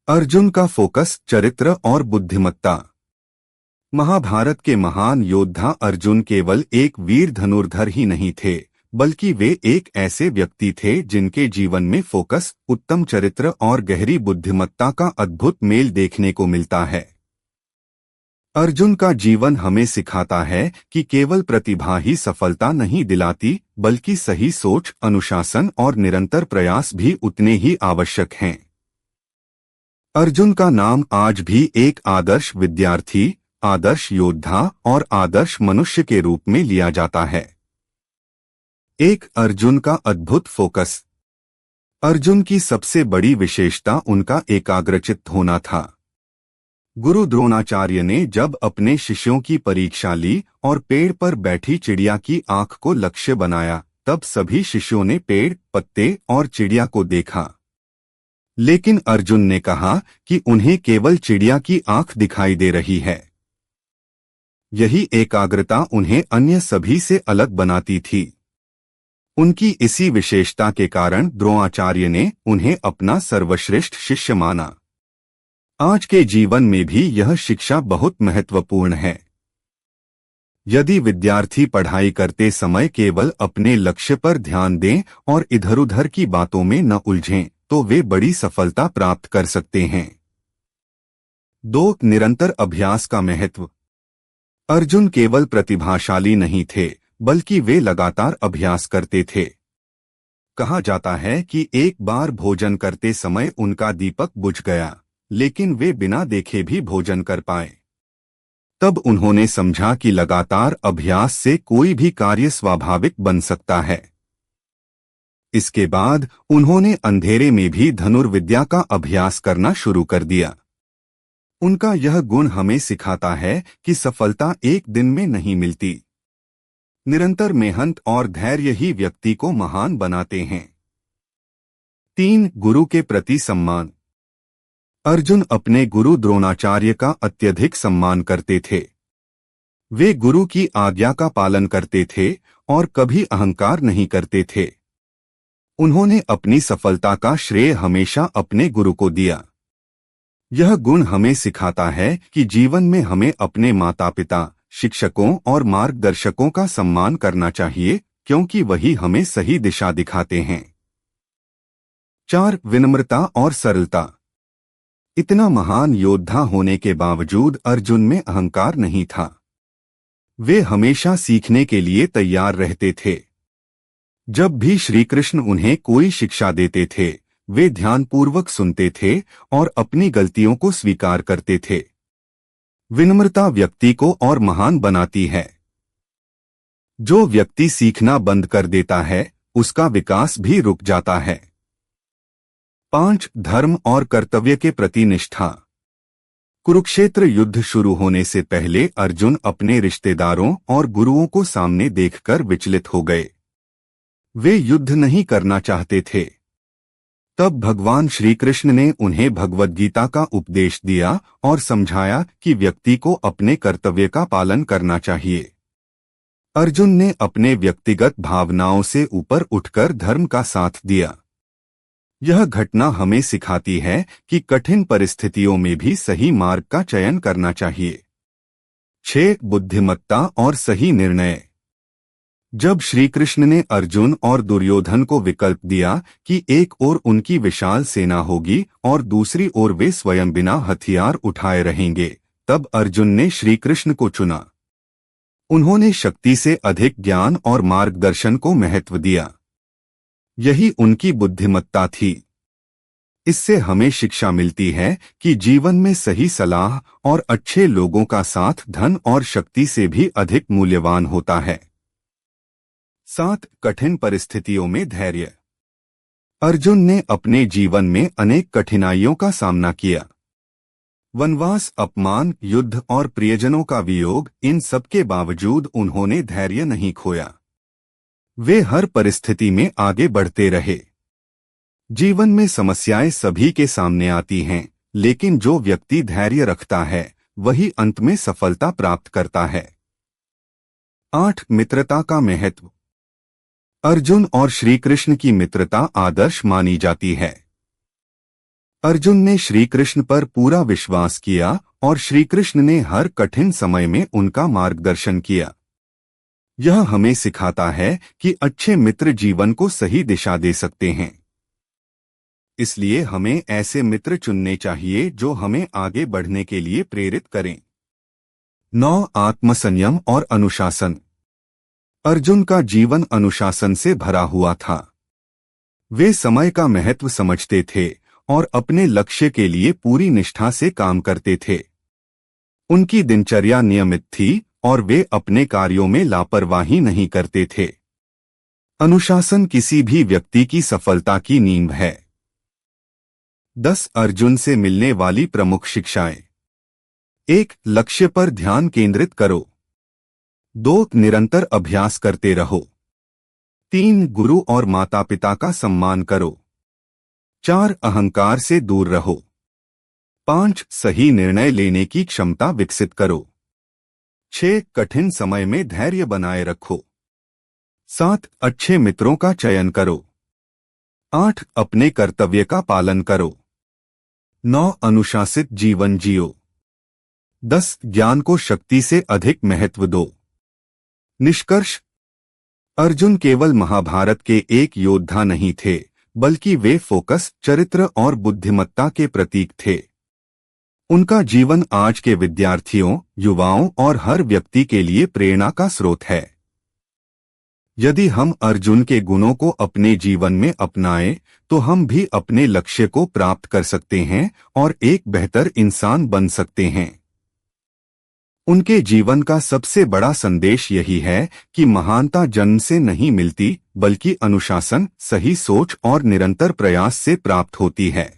अर्जुन का फोकस चरित्र और बुद्धिमत्ता। महाभारत के महान योद्धा अर्जुन केवल एक वीर धनुर्धर ही नहीं थे, बल्कि वे एक ऐसे व्यक्ति थे जिनके जीवन में फोकस, उत्तम चरित्र और गहरी बुद्धिमत्ता का अद्भुत मेल देखने को मिलता है। अर्जुन का जीवन हमें सिखाता है कि केवल प्रतिभा ही सफलता नहीं दिलाती, बल्कि सही सोच, अनुशासन और निरंतर प्रयास भी उतने ही आवश्यक हैं। अर्जुन का नाम आज भी एक आदर्श विद्यार्थी, आदर्श योद्धा और आदर्श मनुष्य के रूप में लिया जाता है। एक अर्जुन का अद्भुत फोकस। अर्जुन की सबसे बड़ी विशेषता उनका एकाग्रचित्त होना था। गुरु द्रोणाचार्य ने जब अपने शिष्यों की परीक्षा ली और पेड़ पर बैठी चिड़िया की आंख को लक्ष्य बनाया, तब सभी शिष्यों ने पेड़, पत्ते और चिड़िया को देखा। लेकिन अर्जुन ने कहा कि उन्हें केवल चिड़िया की आंख दिखाई दे रही है। यही एकाग्रता उन्हें अन्य सभी से अलग बनाती थी। उनकी इसी विशेषता के कारण द्रोणाचार्य ने उन्हें अपना सर्वश्रेष्ठ शिष्य माना। आज के जीवन में भी यह शिक्षा बहुत महत्वपूर्ण है। यदि विद्यार्थी पढ़ाई करते समय केवल अपने लक्ष्य पर ध्यान दें और इधर-उधर की बातों में न उलझें, तो वे बड़ी सफलता प्राप्त कर सकते हैं। 2. निरंतर अभ्यास का महत्व। अर्जुन केवल प्रतिभाशाली नहीं थे, बल्कि वे लगातार अभ्यास करते थे। कहा जाता है कि एक बार भोजन करते समय उनका दीपक बुझ गया, लेकिन वे बिना देखे भी भोजन कर पाए। तब उन्होंने समझा कि लगातार अभ्यास से कोई भी कार्य स्वाभाविक बन सकता है। इसके बाद उन्होंने अंधेरे में भी धनुर्विद्या का अभ्यास करना शुरू कर दिया। उनका यह गुण हमें सिखाता है कि सफलता एक दिन में नहीं मिलती। निरंतर मेहनत और धैर्य ही व्यक्ति को महान बनाते हैं। 3. गुरु के प्रति सम्मान। अर्जुन अपने गुरु द्रोणाचार्य का अत्यधिक सम्मान करते थे। वे गुरु की आज्ञा का पालन करते थे और कभी अहंकार नहीं करते थे। उन्होंने अपनी सफलता का श्रेय हमेशा अपने गुरु को दिया। यह गुण हमें सिखाता है कि जीवन में हमें अपने माता-पिता, शिक्षकों और मार्गदर्शकों का सम्मान करना चाहिए, क्योंकि वही हमें सही दिशा दिखाते हैं। 4. विनम्रता और सरलता। इतना महान योद्धा होने के बावजूद अर्जुन में अहंकार नहीं था। वे हमेशा सीखने के लिए तैयार रहते थे। जब भी श्री कृष्ण उन्हें कोई शिक्षा देते थे, वे ध्यानपूर्वक सुनते थे और अपनी गलतियों को स्वीकार करते थे। विनम्रता व्यक्ति को और महान बनाती है। जो व्यक्ति सीखना बंद कर देता है, उसका विकास भी रुक जाता है। 5. धर्म और कर्तव्य के प्रति निष्ठा। कुरुक्षेत्र युद्ध शुरू होने से पहले अर्जुन अपने रिश्तेदारों और गुरुओं को सामने देखकर विचलित हो गए। वे युद्ध नहीं करना चाहते थे। तब भगवान श्री कृष्ण ने उन्हें भगवद गीता का उपदेश दिया और समझाया कि व्यक्ति को अपने कर्तव्य का पालन करना चाहिए। अर्जुन ने अपने व्यक्तिगत भावनाओं से ऊपर उठकर धर्म का साथ दिया। यह घटना हमें सिखाती है कि कठिन परिस्थितियों में भी सही मार्ग का चयन करना चाहिए। 6. बुद्धिमत्ता और सही निर्णय। जब श्री कृष्ण ने अर्जुन और दुर्योधन को विकल्प दिया कि एक ओर उनकी विशाल सेना होगी और दूसरी ओर वे स्वयं बिना हथियार उठाए रहेंगे, तब अर्जुन ने श्री कृष्ण को चुना। उन्होंने शक्ति से अधिक ज्ञान और मार्गदर्शन को महत्व दिया। यही उनकी बुद्धिमत्ता थी। इससे हमें शिक्षा मिलती है कि जीवन में सही सलाह और अच्छे लोगों का साथ धन और शक्ति से भी अधिक मूल्यवान होता है। 7. कठिन परिस्थितियों में धैर्य। अर्जुन ने अपने जीवन में अनेक कठिनाइयों का सामना किया। वनवास, अपमान, युद्ध और प्रियजनों का वियोग, इन सब के बावजूद उन्होंने धैर्य नहीं खोया। वे हर परिस्थिति में आगे बढ़ते रहे। जीवन में समस्याएं सभी के सामने आती हैं, लेकिन जो व्यक्ति धैर्य रखता है, वही अंत में सफलता प्राप्त करता है। 8. मित्रता का महत्व। अर्जुन और श्री कृष्ण की मित्रता आदर्श मानी जाती है। अर्जुन ने श्री कृष्ण पर पूरा विश्वास किया और श्री कृष्ण ने हर कठिन समय में उनका मार्गदर्शन किया। यह हमें सिखाता है कि अच्छे मित्र जीवन को सही दिशा दे सकते हैं। इसलिए हमें ऐसे मित्र चुनने चाहिए जो हमें आगे बढ़ने के लिए प्रेरित करें। 9. आत्मसंयम और अनुशासन। अर्जुन का जीवन अनुशासन से भरा हुआ था। वे समय का महत्व समझते थे और अपने लक्ष्य के लिए पूरी निष्ठा से काम करते थे। उनकी दिनचर्या नियमित थी और वे अपने कार्यों में लापरवाही नहीं करते थे। अनुशासन किसी भी व्यक्ति की सफलता की नींव है। 10. अर्जुन से मिलने वाली प्रमुख शिक्षाएं। 1. लक्ष्य पर ध्यान केंद्रित करो। 2. निरंतर अभ्यास करते रहो। 3. गुरु और माता पिता का सम्मान करो। 4. अहंकार से दूर रहो। 5. सही निर्णय लेने की क्षमता विकसित करो। 6. कठिन समय में धैर्य बनाए रखो। 7. अच्छे मित्रों का चयन करो। 8. अपने कर्तव्य का पालन करो। 9. अनुशासित जीवन जियो। 10. ज्ञान को शक्ति से अधिक महत्व दो। निष्कर्ष। अर्जुन केवल महाभारत के एक योद्धा नहीं थे, बल्कि वे फोकस, चरित्र और बुद्धिमत्ता के प्रतीक थे। उनका जीवन आज के विद्यार्थियों, युवाओं और हर व्यक्ति के लिए प्रेरणा का स्रोत है। यदि हम अर्जुन के गुणों को अपने जीवन में अपनाएं, तो हम भी अपने लक्ष्य को प्राप्त कर सकते हैं और एक बेहतर इंसान बन सकते हैं। उनके जीवन का सबसे बड़ा संदेश यही है कि महानता जन्म से नहीं मिलती, बल्कि अनुशासन, सही सोच और निरंतर प्रयास से प्राप्त होती है।